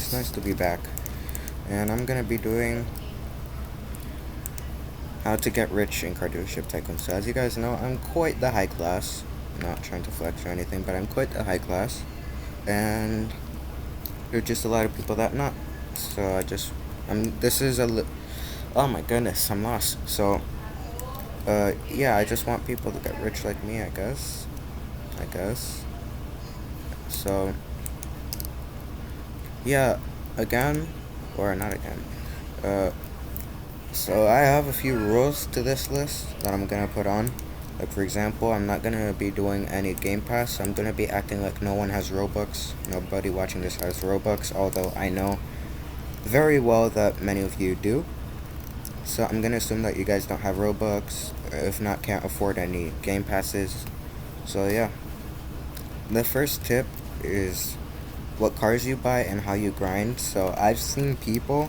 It's nice to be back. And I'm gonna be doing how to get rich in Car Dealership Tycoon. So as you guys know, I'm quite the high class. Not trying to flex or anything, but I'm quite the high class. And there's just a lot of people that not. So this is oh my goodness, I'm lost. So, yeah, I just want people to get rich like me, I guess. I guess. So, yeah, again, or not again. Uh, So I have a few rules to this list that I'm gonna put on. Like for example, I'm not gonna be doing any Game Pass. I'm gonna be acting like no one has Robux. Nobody watching this has Robux, although I know very well that many of you do. So I'm gonna assume that you guys don't have Robux, if not can't afford any Game Passes. So yeah. The first tip is what cars you buy and how you grind. So I've seen people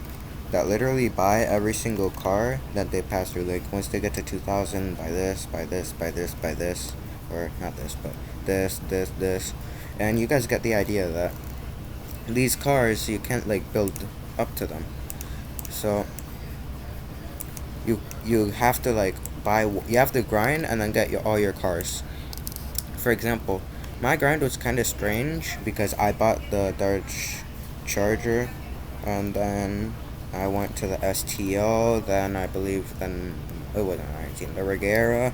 that literally buy every single car that they pass through. Like once they get to 2000, buy this, buy this, buy this, buy this, or not this, but this, and you guys get the idea that these cars you can't like build up to them. So you have to like you have to grind and then get all your cars. For example, my grind was kind of strange because I bought the Dodge Charger, and then I went to the STO. Then I believe it wasn't 19, the Regera,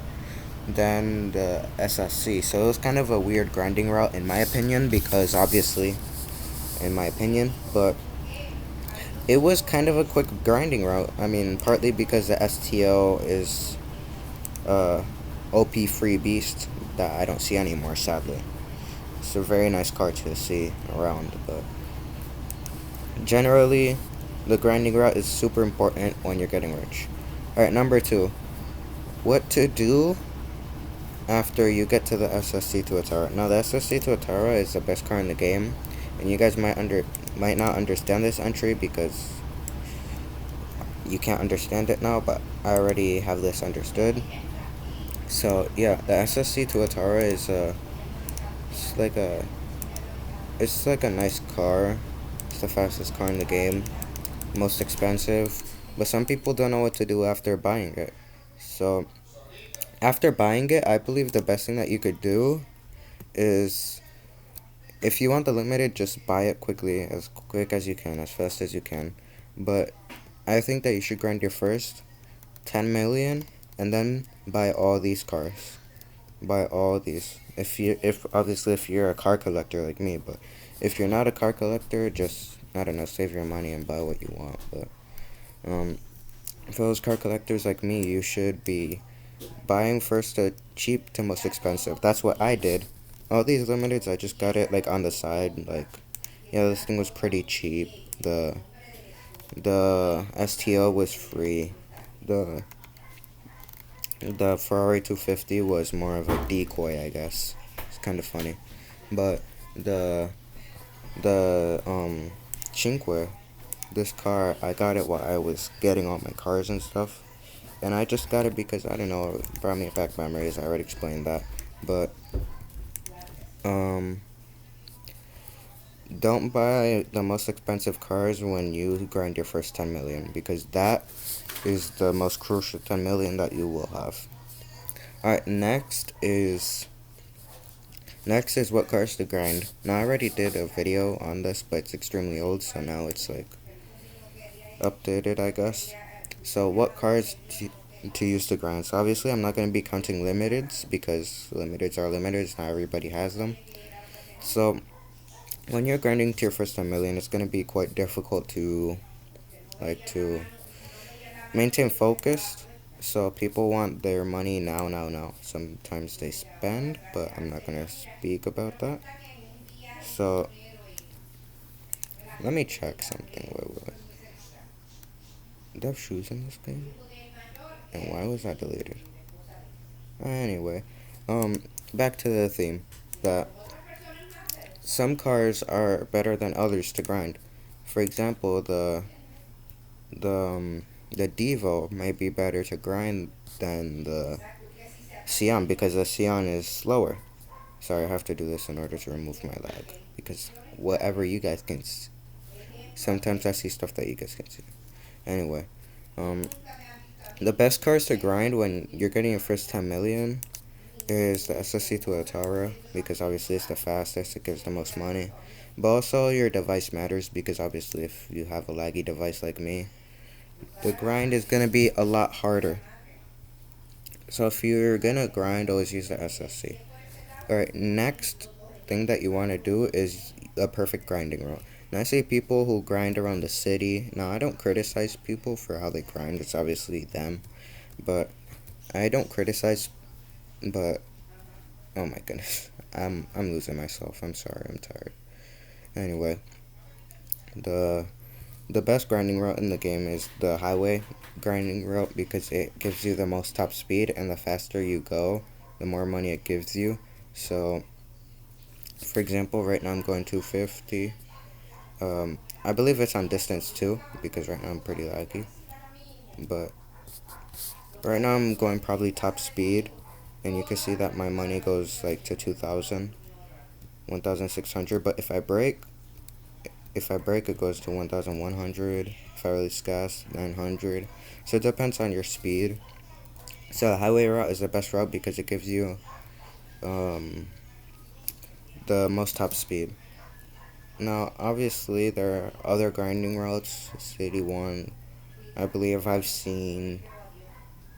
then the SSC. So it was kind of a weird grinding route in my opinion, because obviously, in my opinion, but it was kind of a quick grinding route. I mean, partly because the STO is OP free beast that I don't see anymore, sadly. It's a very nice car to see around, but generally, the grinding route is super important when you're getting rich. Alright, number 2. What to do after you get to the SSC Tuatara. Now, the SSC Tuatara is the best car in the game, and you guys might not understand this entry because you can't understand it now, but I already have this understood. So, yeah, the SSC Tuatara is it's like a it's like a nice car. It's the fastest car in the game, most expensive, but some people don't know what to do after buying it. So, after buying it, I believe the best thing that you could do is, if you want the limited, just buy it quickly, as quick as you can, as fast as you can. But I think that you should grind your first 10 million and then buy all these cars. Buy all these. If obviously if you're a car collector like me, but if you're not a car collector, just, I don't know, save your money and buy what you want. But for those car collectors like me, you should be buying first the cheap to most expensive. That's what I did. All these limiteds, I just got it like on the side. Like, yeah, this thing was pretty cheap. The STO was free. The the Ferrari 250 was more of a decoy, I guess. It's kind of funny, but the Cinque, this car, I got it while I was getting all my cars and stuff, and I just got it because, I don't know, it brought me back memories. I already explained that, but um don't buy the most expensive cars when you grind your first 10 million, because that is the most crucial 10 million that you will have. Alright, next is what cars to grind. Now, I already did a video on this, but it's extremely old, so now it's like updated, I guess. So what cars to use to grind? So obviously I'm not going to be counting limiteds, because limiteds are limiteds, not everybody has them. So when you're grinding to your first 10 million, it's going to be quite difficult to maintain focus. So people want their money now, now, now. Sometimes they spend, but I'm not going to speak about that. So let me check something. Wait. Do they have shoes in this game? And why was that deleted? Anyway, back to the theme that some cars are better than others to grind. For example, the Devo might be better to grind than the Sion, because the Sion is slower. Sorry, I have to do this in order to remove my lag, because whatever you guys can Sometimes I see stuff that you guys can see. Anyway, um, the best cars to grind when you're getting your first 10 million is the SSC to Atara because obviously it's the fastest, it gives the most money. But also your device matters because obviously if you have a laggy device like me, the grind is gonna be a lot harder. So if you're gonna grind, always use the SSC. Alright, next thing that you want to do is a perfect grinding route. Now I see people who grind around the city. Now I don't criticize people for how they grind. It's obviously them, but I don't criticize. But oh my goodness, I'm losing myself. I'm sorry. I'm tired. Anyway, the the best grinding route in the game is the highway grinding route because it gives you the most top speed, and the faster you go, the more money it gives you. So for example, right now I'm going 250. I believe it's on distance too, because right now I'm pretty laggy. But right now I'm going probably top speed, and you can see that my money goes like to 2,000, 1,600. But if I break, it goes to 1,100. If I release gas, 900. So it depends on your speed. So the highway route is the best route because it gives you um, the most top speed. Now, obviously, there are other grinding routes. City 1, I believe I've seen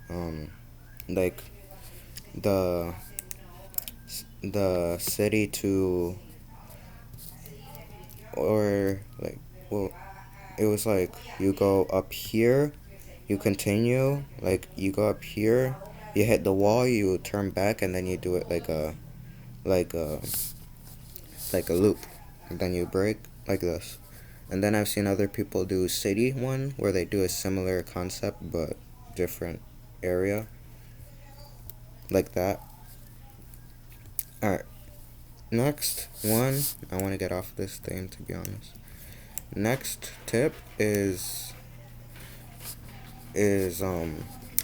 um, like the the city to or like well it was like you go up here, you continue, like you go up here, you hit the wall, you turn back, and then you do it like a like a loop, and then you break like this. And then I've seen other people do city one where they do a similar concept but different area like that. All right, next one, I want to get off this thing to be honest. Next tip is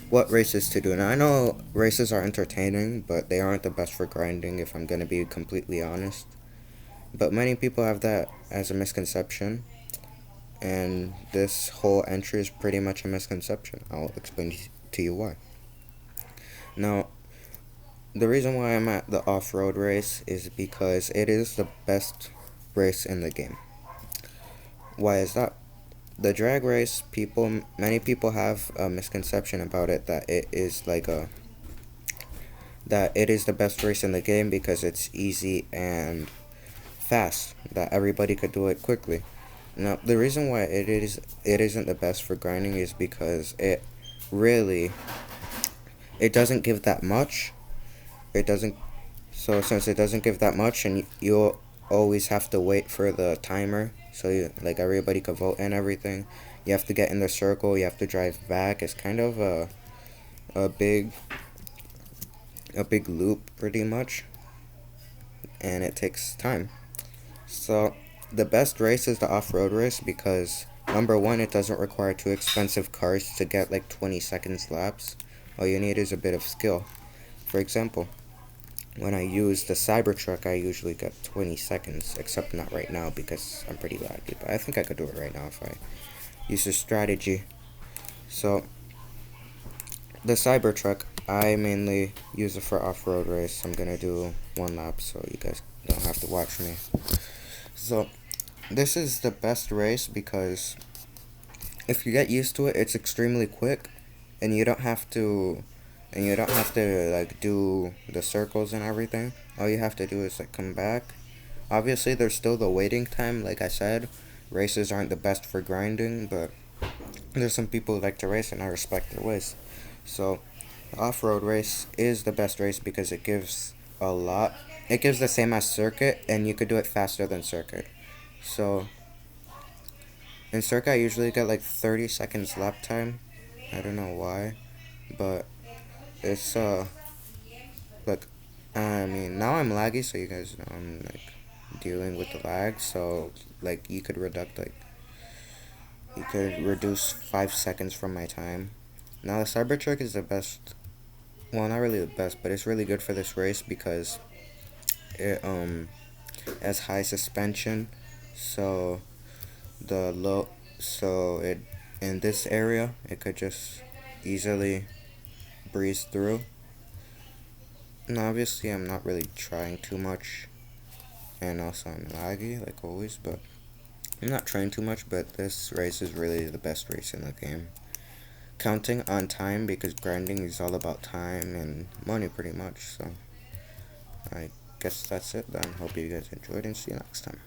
what races to do. Now I know races are entertaining, but they aren't the best for grinding if I'm gonna be completely honest. But many people have that as a misconception, and this whole entry is pretty much a misconception. I'll explain to you why. Now, the reason why I'm at the off-road race is because it is the best race in the game. Why is that? The drag race, many people have a misconception about it that it is the best race in the game because it's easy and fast, that everybody could do it quickly. Now, the reason why it isn't the best for grinding is because really it doesn't give that much. It doesn't So since it doesn't give that much, and you always have to wait for the timer, so like everybody can vote and everything. You have to get in the circle. You have to drive back. It's kind of a big loop pretty much, and it takes time. So the best race is the off-road race because number one, it doesn't require too expensive cars to get like 20 seconds laps. All you need is a bit of skill. For example, when I use the Cybertruck, I usually get 20 seconds, except not right now because I'm pretty laggy. But I think I could do it right now if I use this strategy. So, the Cybertruck, I mainly use it for off-road race. I'm gonna do one lap so you guys don't have to watch me. So, this is the best race because if you get used to it, it's extremely quick, and you don't have to like do the circles and everything. All you have to do is like come back. Obviously, there's still the waiting time. Like I said, races aren't the best for grinding, but there's some people who like to race, and I respect their ways. So, the off-road race is the best race because it gives a lot. It gives the same as circuit, and you could do it faster than circuit. So, in circuit, I usually get like 30 seconds lap time. I don't know why, but it's like I mean now I'm laggy, so you guys know I'm like dealing with the lag. So like you could reduce 5 seconds from my time. Now the Cybertruck is the best. Well, not really the best, but it's really good for this race because it has high suspension. So the low, so it in this area it could just easily breeze through. And obviously I'm not really trying too much, and also I'm laggy like always, but I'm not trying too much. But this race is really the best race in the game. Counting on time, because grinding is all about time and money pretty much. So I guess that's it then. Hope you guys enjoyed and see you next time.